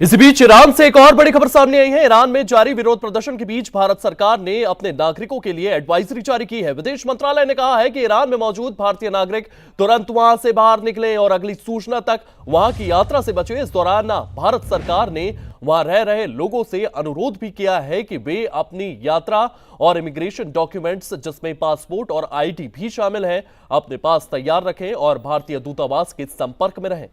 इसी बीच ईरान से एक और बड़ी खबर सामने आई है। ईरान में जारी विरोध प्रदर्शन के बीच भारत सरकार ने अपने नागरिकों के लिए एडवाइजरी जारी की है। विदेश मंत्रालय ने कहा है कि ईरान में मौजूद भारतीय नागरिक तुरंत वहां से बाहर निकले और अगली सूचना तक वहां की यात्रा से बचे। इस दौरान भारत सरकार ने वहां रह रहे लोगों से अनुरोध भी किया है कि वे अपनी यात्रा और इमिग्रेशन डॉक्यूमेंट्स, जिसमें पासपोर्ट और आईडी भी शामिल है, अपने पास तैयार रखें और भारतीय दूतावास के संपर्क में रहें।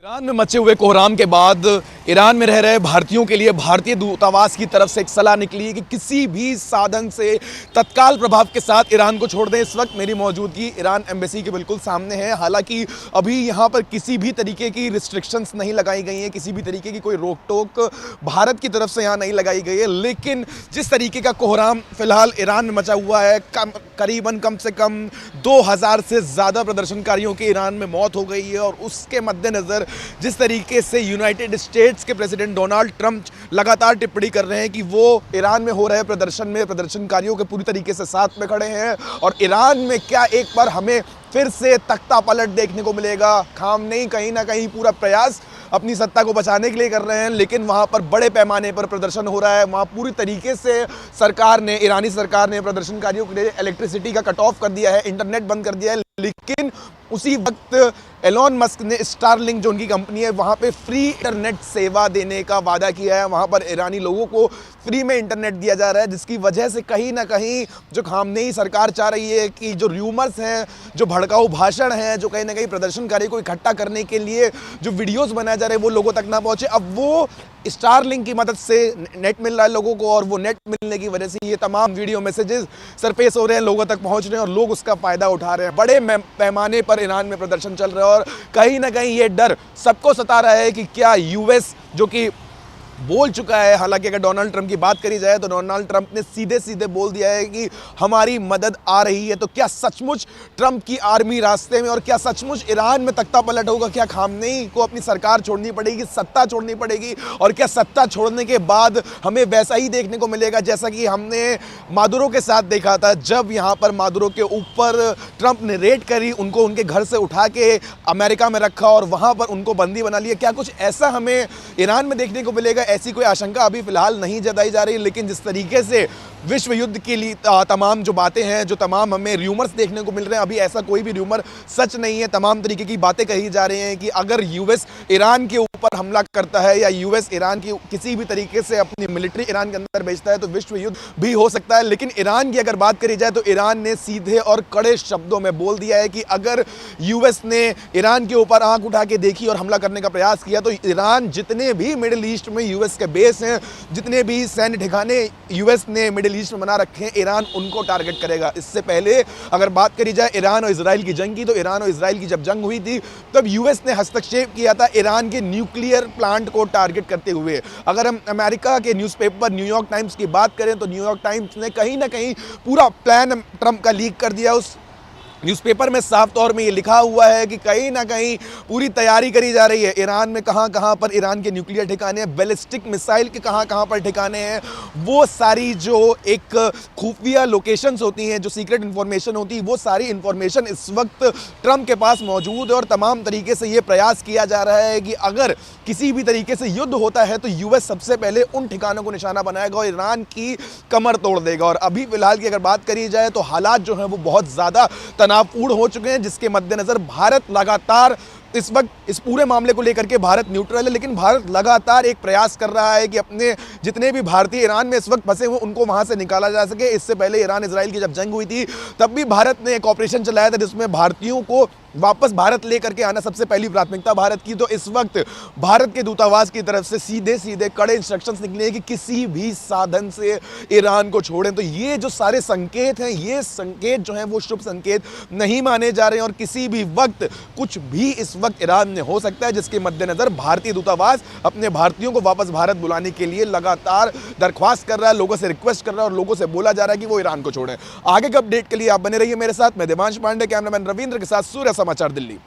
ईरान में मचे हुए कोहराम के बाद ईरान में रह रहे भारतीयों के लिए भारतीय दूतावास की तरफ से एक सलाह निकली है कि किसी भी साधन से तत्काल प्रभाव के साथ ईरान को छोड़ दें। इस वक्त मेरी मौजूदगी ईरान एम्बेसी के बिल्कुल सामने है। हालांकि अभी यहाँ पर किसी भी तरीके की रिस्ट्रिक्शंस नहीं लगाई गई हैं, किसी भी तरीके की कोई रोक टोक भारत की तरफ से यहाँ नहीं लगाई गई है। लेकिन जिस तरीके का कोहराम फिलहाल ईरान में मचा हुआ है, करीबन कम से कम 2000 से ज़्यादा प्रदर्शनकारियों की ईरान में मौत हो गई है और उसके मद्देनज़र जिस तरीके से यूनाइटेड स्टेट्स के प्रेसिडेंट डोनाल्ड ट्रंप लगातार टिप्पणी कर रहे हैं कि वो ईरान में हो रहे प्रदर्शन में प्रदर्शनकारियों के पूरी तरीके से साथ में खड़े हैं और ईरान में क्या एक बार हमें फिर से तख्ता पलट देखने को मिलेगा। खामनेई कहीं ना कहीं पूरा प्रयास अपनी सत्ता को बचाने के लिए कर रहे हैं, लेकिन वहाँ पर बड़े पैमाने पर प्रदर्शन हो रहा है। वहाँ पूरी तरीके से ईरानी सरकार ने प्रदर्शनकारियों के लिए इलेक्ट्रिसिटी का कट ऑफ कर दिया है, इंटरनेट बंद कर दिया है। लेकिन उसी वक्त एलोन मस्क ने स्टारलिंक जो उनकी कंपनी है वहाँ पे फ्री इंटरनेट सेवा देने का वादा किया है। वहाँ पर ईरानी लोगों को फ्री में इंटरनेट दिया जा रहा है, जिसकी वजह से कहीं ना कहीं जो खामनेई सरकार चाह रही है कि जो र्यूमर्स हैं, जो भड़काऊ भाषण हैं, जो कहीं ना कहीं प्रदर्शनकारी को इकट्ठा करने के लिए जो वीडियोस बनाए जा रहे हैं वो लोगों तक ना पहुँचे। अब वो स्टारलिंक की मदद से नेट मिल रहा है लोगों को और वो नेट मिलने की वजह से ये तमाम वीडियो मैसेजेस सरफेस हो रहे हैं, लोगों तक पहुंच रहे हैं और लोग उसका फ़ायदा उठा रहे हैं। बड़े पैमाने पर ईरान में प्रदर्शन चल रहा है और कहीं ना कहीं ये डर सबको सता रहा है कि क्या यूएस, जो कि बोल चुका है, हालांकि अगर डोनाल्ड ट्रंप की बात करी जाए तो डोनाल्ड ट्रंप ने सीधे सीधे बोल दिया है कि हमारी मदद आ रही है, तो क्या सचमुच ट्रंप की आर्मी रास्ते में और क्या सचमुच ईरान में तख्ता पलट होगा? क्या खामनेई को अपनी सरकार छोड़नी पड़ेगी, सत्ता छोड़नी पड़ेगी और क्या सत्ता छोड़ने के बाद हमें वैसा ही देखने को मिलेगा जैसा कि हमने मादुरो के साथ देखा था? जब यहाँ पर मादुरो के ऊपर ट्रंप ने रेड करी, उनको उनके घर से उठा के अमेरिका में रखा और वहाँ पर उनको बंदी बना लिया, क्या कुछ ऐसा हमें ईरान में देखने को मिलेगा? ऐसी कोई आशंका अभी फिलहाल नहीं जताई जा रही, लेकिन जिस तरीके से विश्व युद्ध के लिए तमाम जो बातें हैं, जो तमाम हमें र्यूमर्स देखने को मिल रहे हैं, अभी ऐसा कोई भी र्यूमर सच नहीं है। तमाम तरीके की बातें कही जा रही हैं कि अगर यूएस ईरान के ऊपर हमला करता है या यूएस ईरान की किसी भी तरीके से अपनी मिलिट्री ईरान के अंदर भेजता है तो विश्व युद्ध भी हो सकता है। लेकिन ईरान की अगर बात करी जाए तो ईरान ने सीधे और कड़े शब्दों में बोल दिया है कि अगर यूएस ने ईरान के ऊपर आंख उठा के देखी और हमला करने का प्रयास किया तो ईरान जितने भी मिडिल ईस्ट में यूएस के बेस हैं, जितने भी सैन्य ठिकाने यूएस ने मिडिल ईस्ट में बना रखे हैं, ईरान उनको टारगेट करेगा। इससे पहले अगर बात करी जाए ईरान और इजराइल की जंग की, तो ईरान और इजराइल की जब जंग हुई थी तब यूएस ने हस्तक्षेप किया था ईरान के न्यूक्लियर प्लांट को टारगेट करते हुए। अगर हम अमेरिका के न्यूज़पेपर न्यूयॉर्क टाइम्स की बात करें तो न्यूयॉर्क टाइम्स ने कहीं ना कहीं पूरा प्लान ट्रंप का लीक कर दिया। उस न्यूज़पेपर में साफ तौर में ये लिखा हुआ है कि कहीं ना कहीं पूरी तैयारी करी जा रही है। ईरान में कहाँ पर ईरान के न्यूक्लियर ठिकाने हैं, बैलिस्टिक मिसाइल के कहाँ पर ठिकाने हैं, वो सारी जो एक खुफिया लोकेशंस होती हैं, जो सीक्रेट इन्फॉर्मेशन होती है, वो सारी इन्फॉर्मेशन इस वक्त ट्रंप के पास मौजूद है और तमाम तरीके से ये प्रयास किया जा रहा है कि अगर किसी भी तरीके से युद्ध होता है तो यूएस सबसे पहले उन ठिकानों को निशाना बनाएगा और ईरान की कमर तोड़ देगा। और अभी फिलहाल की अगर बात करी जाए तो हालात जो हैं वो बहुत ज़्यादा तनावपूर्ण हो चुके हैं, जिसके मद्देनजर भारत लगातार इस वक्त इस पूरे मामले को लेकर के भारत न्यूट्रल है, लेकिन भारत लगातार एक प्रयास कर रहा है कि अपने जितने भी भारतीय ईरान में इस वक्त फंसे हुए उनको वहां से निकाला जा सके। इससे पहले ईरान इजराइल की जब जंग हुई थी तब भी भारत ने एक ऑपरेशन चलाया था जिसमें भारतीयों को वापस भारत लेकर के आना सबसे पहली प्राथमिकता भारत की। तो इस वक्त भारत के दूतावास की तरफ से सीधे सीधे कड़े इंस्ट्रक्शंस निकले कि किसी भी साधन से ईरान को छोड़ें। तो ये जो सारे संकेत हैं, ये संकेत जो हैं वो शुभ संकेत नहीं माने जा रहे हैं और किसी भी वक्त कुछ भी इस वक्त ईरान में हो सकता है, जिसके मद्देनजर भारतीय दूतावास अपने भारतीयों को वापस भारत बुलाने के लिए लगातार दरख्वास्त कर रहा है, लोगों से रिक्वेस्ट कर रहा है और लोगों से बोला जा रहा है कि वो ईरान को छोड़ें। आगे के अपडेट के लिए आप बने रहिए मेरे साथ। मैं देवांश पांडे, कैमरामैन रविंद्र के साथ, सूर्य समाचार दिल्ली।